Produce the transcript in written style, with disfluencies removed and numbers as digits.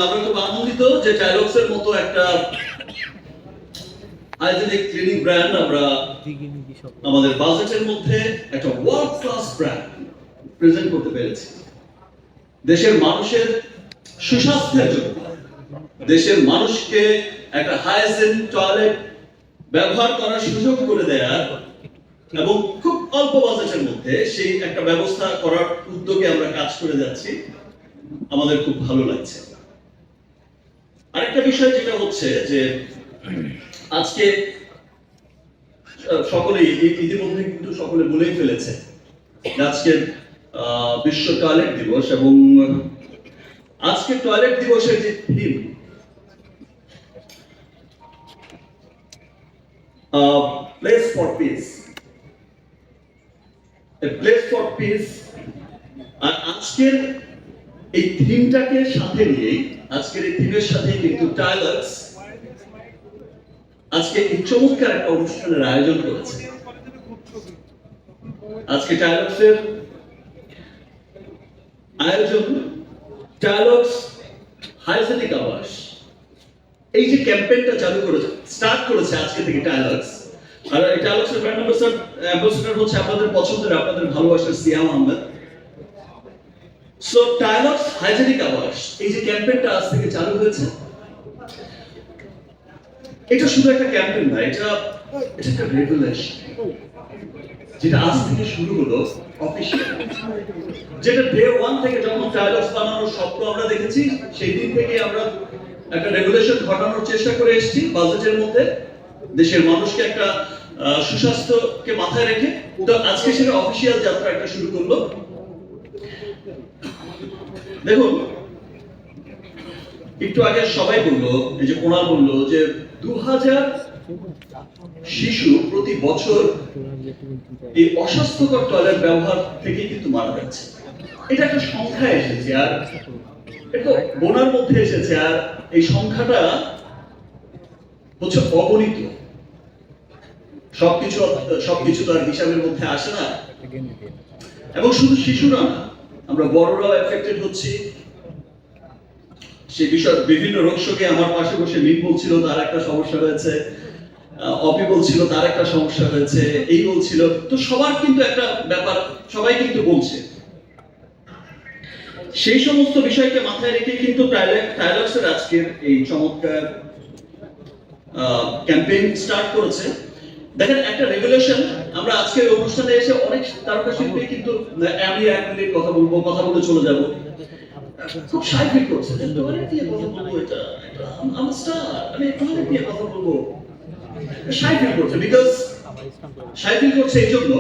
আমরা খুব আনন্দিত যে টাইলক্সের মতো একটা হাইজেনিক ক্লিনিং ব্র্যান্ড আমরা আমাদের বাজেটের মধ্যে একটা ওয়ার্ল্ড ক্লাস ব্র্যান্ড প্রেজেন্ট করতে পেরেছি। দেশের মানুষের সুস্বাস্থ্যের জন্য, দেশের মানুষকে একটা হাইজেন টয়লেট ব্যবহার করার সুযোগ করে দেওয়ার এবং খুব অল্প বাজেটের মধ্যে সেই একটা ব্যবস্থা করার উদ্যোগে আমরা কাজ করে যাচ্ছি। আমাদের খুব ভালো লাগছে। আরেকটা বিষয় যেটা হচ্ছে যে আজকে সকলেই ইতিমধ্যে কিন্তু সকলে বলেই ফেলেছে আজকে বিশ্ব টয়লেট দিবস, এবং আজকে টয়লেট দিবসের যে theme place for peace, place for peace, আর আজকের এই থিমটাকে সাথে নিয়ে আজকের এই থিমের সাথে কিন্তু টাইলক্স আজকে এই চমৎকার একটা অনুষ্ঠানের আয়োজন করেছে। আজকে টাইলক্সের আয়োজন টাইলক্স হাইজেনিক আওয়ার্স, এই যে ক্যাম্পেইনটা চালু করেছে, স্টার্ট করেছে আজকে থেকে টাইলক্স। আর এই টাইলক্সের ব্র্যান্ড অ্যাম্বাসেডর হচ্ছে আপনাদের পছন্দের, আপনাদের ভালোবাসার Siam Ahmed. So Tylox hygienic hours, এই যে ক্যাম্পেইনটা আজ থেকে চালু হয়েছে, এটা শুধু একটা ক্যাম্পেইন না, এটা একটা রেগুলেশন যেটা আজ থেকে শুরু হলো অফিশিয়াল, যেটা ডে 1 থেকে যখন টাইলক্স বানানোর স্বপ্ন আমরা দেখেছি সেই দিন থেকে আমরা একটা রেগুলেশন ঘটানোর চেষ্টা করে এসেছি বাজেটের মধ্যে, দেশের মানুষকে একটা সুস্বাস্থ্যকে মাথায় রেখে। তো আজকে সেটা অফিশিয়াল যাত্রা একটা শুরু করলো। দেখুন, একটু আগে সবাই বললো, এই যে কোনা বললো যে 2000 শিশু প্রতি বছর এই অস্বাস্থ্যকর টয়লেট ব্যবহার থেকে কিন্তু মারা যাচ্ছে। এটা একটা সংখ্যা এসেছে, আর এটা গোনার মধ্যে এসেছে, আর এই সংখ্যাটা হচ্ছে অগণিত। সবকিছু তো আর হিসাবের মধ্যে আসে না। এবং শুধু শিশুরা না, আমরা বড়রাও এফেক্টেড হচ্ছি। সেই বিষয় বিভিন্ন রোগ শোকে আমার পাশে বসে মিম বলছিল তার একটা সমস্যা হয়েছে, অপি বলছিল তার একটা সমস্যা হয়েছে, এই বলছিল। তো সবার কিন্তু একটা ব্যাপার, সবাই কিন্তু বলছে। সেই সমস্ত বিষয়কে মাথায় রেখে কিন্তু টাইলক্সের আজকের এই চমৎকার ক্যাম্পেইন স্টার্ট করেছে। দেখেন, একটা রেগুলেশন, আমরা আজকের অনুষ্ঠানে এসে অনেক তারকা শিল্পী কিন্তু আমি 1 মিনিট কথা বলে চলে যাব, খুব শাই ফিল করছে, টয়লেট দিয়ে কথা বলবো, এটা আমার স্টার, আমি টয়লেট দিয়ে কথা বলবো, শাই ফিল করছে। বিকজ শাই ফিল করছে এই জন্য